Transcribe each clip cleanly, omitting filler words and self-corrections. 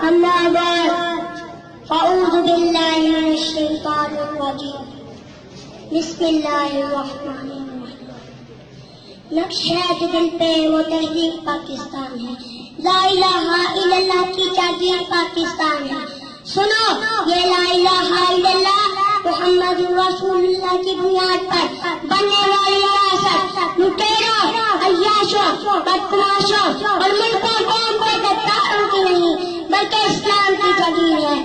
أما بعد فأعوذ بالله من الشيطان الرجيم بسم الله الرحمن الرحيم. نقشہ دل پہ وہ تہذیب پاکستان ہے، لا الہ الا اللہ کی جاگیر پاکستان ہے. سنو یہ لا الہ الا اللہ محمد رسول اللہ کی بنیاد پر بننے والی ریاست لٹیروں، عیاشوں، بدماشوں اور ملکوں قوم کو غداروں کی نہیں بلکہ اسلام کی جاگیر ہے.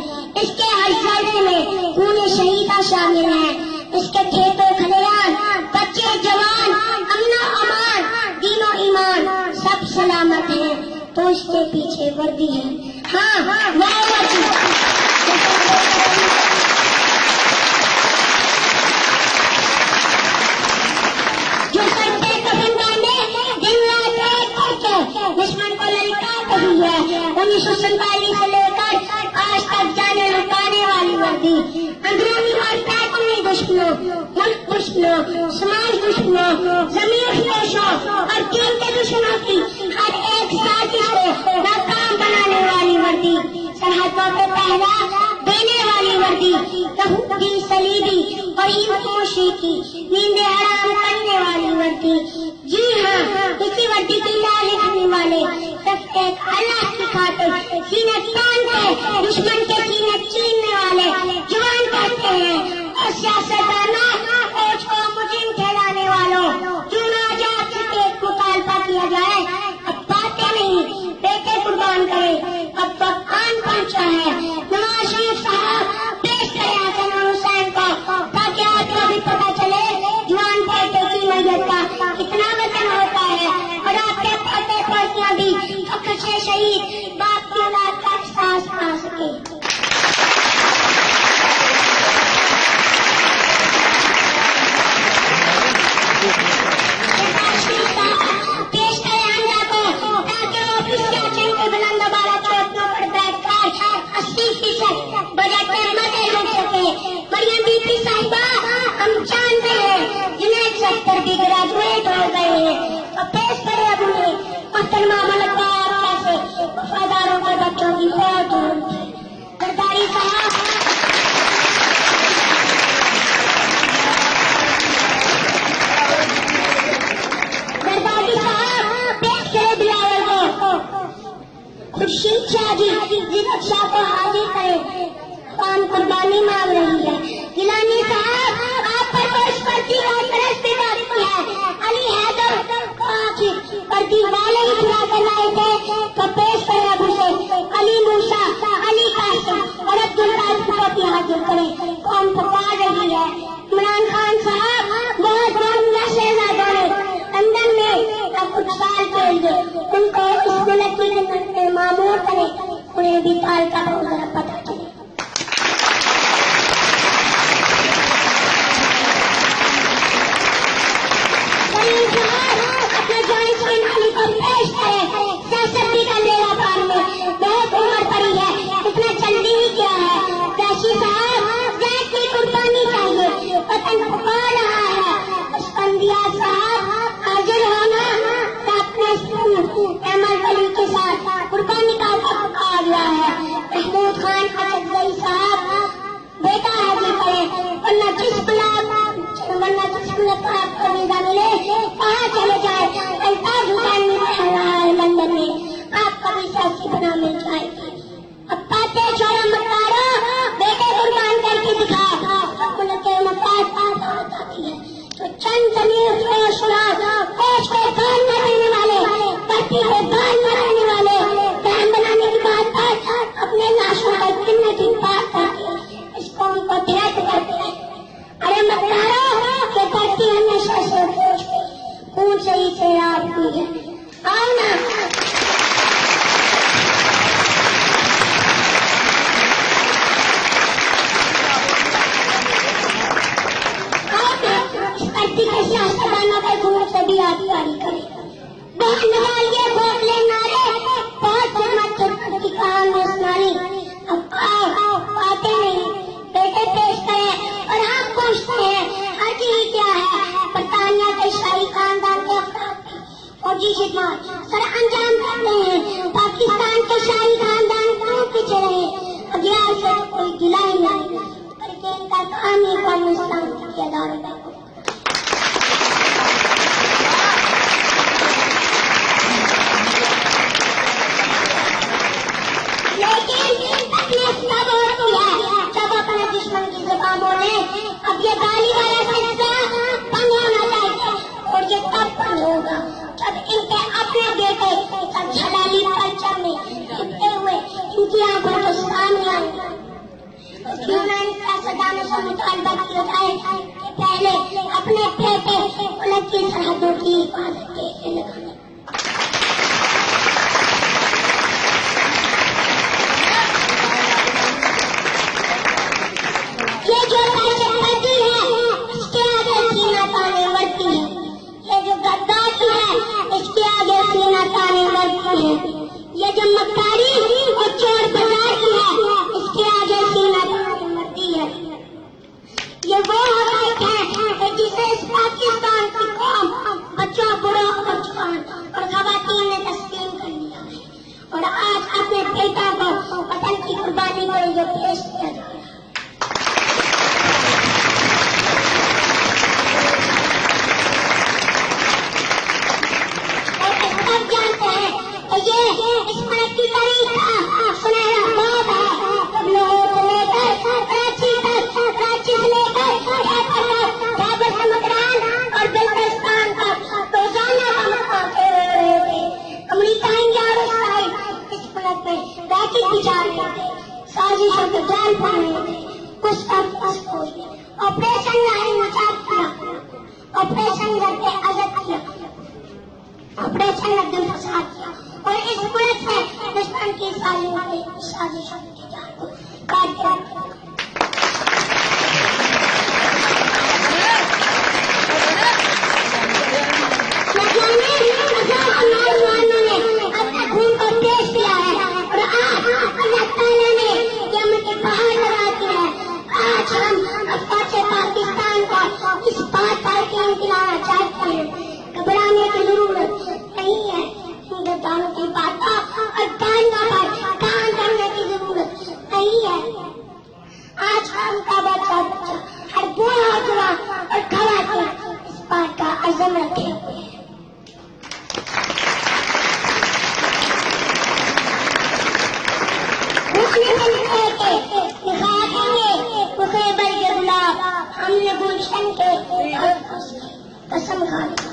اس کے ہر ذرے میں خون شہیدہ شامل ہے. اس کے کھیتوں کھلیان، بچے جوان، امن و امان، دین و ایمان سب سلامت ہیں. تو اس کے پیچھے وردی ہے، ہاں وہ وردی جو سر پہ کفن باندھے دن رات ایک کر کے دشمن کو للکار رہی ہے. 1947 سے لے کر آج تک جانے لٹانے والی وردی اندرونی اور بیرونی دشمنوں، ملک دشمنوں، سماج دشمنوں، ضمیر فروشوں اور دین کے دشمنوں کی ہر ایک سازش کو ناکام بنانے والی وردی، سرحدوں پہ پہرا دینے والی وردی، یہودی صلیبی اور ہندو شیعی نیند حرام کرنے والی وردی. جی ہاں، اسی وردی کی لا لکھنے والے صرف ایک اللہ کی خاطر سینے تان کے دشمن کے سینے چیننے والے جوان کہتے ہیں. اور سیاستدانوں فوج کو مجرم ٹھہرانے والوں کیوں نہ آزاد سے ایک مطالبہ کیا جائے. اب باتیں نہیں، بیٹے قربان کرے. اب وقت آن پہنچا ہے. نواز شریف صاحب پیش کرے حسن حسین کو تاکہ آپ کو بھی پتا چلے جوان بیٹے کی میت کا کتنا وزن ہوتا ہے اور آپ کے پوتے پوتیاں بھی فخر سے شہید باپ کی اولاد کا احساس پا سکے. پیش کرے ہنڈا کو تاکہ وہ پسیا چین کے بلند بالا چوٹیوں پر بیٹھ کر 80% بجٹ کے مزے لوٹ سکے. مریم بی پی صاحبہ ہم جانتے ہیں جنہیں 70 بھی گریجویٹ ہو گئے ہیں. اور پیش کرے اب انہیں محترمہ ملکہ سے وفاداروں کے بچوں کی فوج زرداری صاحب. زرداری صاحب پیش کرے بلاول کو. خورشید شاہ جی زینت شاہ کو حاضر کرے، قوم قربانی مانگ رہی ہے. گیلانی صاحب آپ پر گوشت پرتی اور پرست باقی ہے. علی حیدر کو آخر پرتی والے ہی چھڑا کر لائے تھے تو پیش کرے ابو سے علی موسیٰ، علی قاسم اور عبدالقادر کو بھی حاضر کرے. قوم پکار رہی ہے. عمران خان صاحب بہت بہت شہزادوں نے لندن میں اب کچھ سال کے لیے ان کو اس ملک کی جنت میں معمور کرے، انہیں بھی تال کا ذرا پتہ چلے. اپنے جوائنٹ سینٹری کو پیش کرے. سیاست بھی کا میرا پار میں بہت عمر پڑی ہے، اتنا جلدی ہی کیا ہے. ریشی صاحب ذات کی قربانی چاہیے، وطن پکار رہا ہے. اسفندیہ صاحب حاضر ہونا تو اپنے احمد علی کے ساتھ قربانی کا پکار رہا ہے. محمود خان اچھائی صاحب بیٹا حاضر کرے، ورنہ جس بلاک آپ کو ویزا ملے کہاں چلے جائے. الطاف حسین میں رہ رہا ہے لندن میں، آپ کا بھی سیاسی بنا مل جائے گی. اب پاتے چھوڑا مکارو بیٹے قربان کر کے دکھا. ملک مفاد بات آتی ہے تو چند ضمیر فروش فوج کو دان نہ دینے والے، پارٹی کو دان نہ دینے والے بہن بنانے کی بات پر اپنے لاشوں کا دن دن پار کر کے اس قوم کو درد کرتے ہیں. ارے مکارو کہ پارٹی ہمیشہ سے فوج خون سے ہی سے آپ کی ہے. آؤ نا کوئی گلا ہی نہیں کرکے ان کا کام ہی قوم اسلام کی ادارے کا سب اپنے دشمن کی زبانوں نے اب یہ گالی والا سلسلہ بند ہونا چاہیے اور یہ تب بند ہوگا جب ان کے اپنے بیٹے سب جھلالی کلچر میں لپٹے ہوئے ان کی آنکھوں کو سامنے آئیں گے کیوں نہ ان سیاستدانوں سے مطالبہ کیا جائے کہ پہلے اپنے بیٹے ملک کی سرحدوں کی حفاظت کے لیے لگائیں یہ جو مکاری اور چور بازار کی ہے اس کے آگے سینہ تانے مرتی ہے یہ وہ حقائق ہے جسے اس پاکستان کی قوم بچوں بڑوں اور جوان اور خواتین نے تسلیم کر لیا ہے اور آج اپنے بیٹا کو وطن کی قربانی کو یہ پیش کیا جا رہا ہے اس ملک کی تاریخ کا سنہرا باب ہے جب لاہور سے لے کر کراچی تک کراچی سے لے کر خیبر سمجران اور بلتستان تک روزانہ ہم رہے تھے امریکہ انڈیا اور اسرائیل اس ملک میں ریکٹ بچا رہے تھے سازشوں کے جال پڑ رہے تھے کچھ تک کچھ کوئی آپریشن لائی مچاک کیا آپریشن گھر کے عزت کیا آپریشن لگن فساد کیا اور اس ملک سے دشمن کی سازشوں کی جان کو کاٹ کے رکھا خون کو پیش کیا ہے اور آج اللہ تعالیٰ نے یہ ہمیں پہاڑ لگا دیا ہے آج ہم افواج پاکستان کا اس بات پر یقین دلانا چاہتے ہیں گھبرانے کی ضرورت نہیں ہے دانوں کی بات اور دانوں پر کام کرنے کی ضرورت نہیں ہے آج ہم کا بچہ ہر بوڑھا جوان اور خواتین اس بات کا عزم رکھے ہوئے ہیں ہم نے گلشن کے قسم کھا لی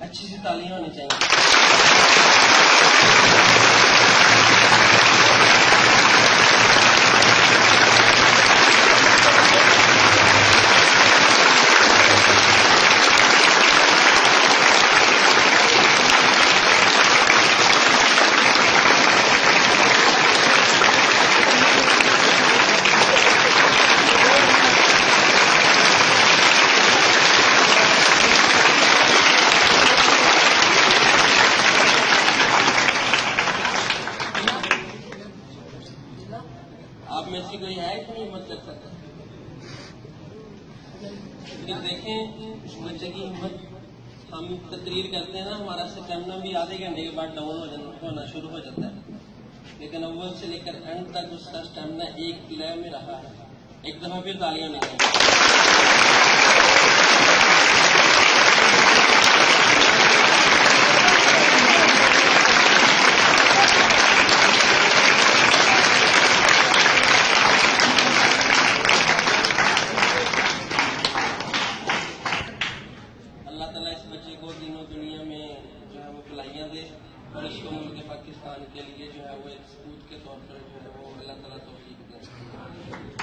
اچھی سی تعلیم ہونی چاہیے آپ میں سے کوئی ہے کہ نہیں ہمت کر سکتا دیکھیں بچے کی ہمت ہم تقریر کرتے ہیں نا ہمارا اسٹیمنا بھی آدھے گھنٹے کے بعد ڈاؤن ہونا شروع ہو جاتا ہے لیکن اول سے لے کر اینڈ تک اس کا اسٹیمنا ایک لیول میں رہا ہے ایک دفعہ پھر تالیاں نہیں دنیا میں جو ہے وہ بھلائیاں دے اور اس کو ملک پاکستان کے لیے جو ہے وہ ایک ثبوت کے طور پر جو ہے وہ اللہ تعالیٰ توفیق دے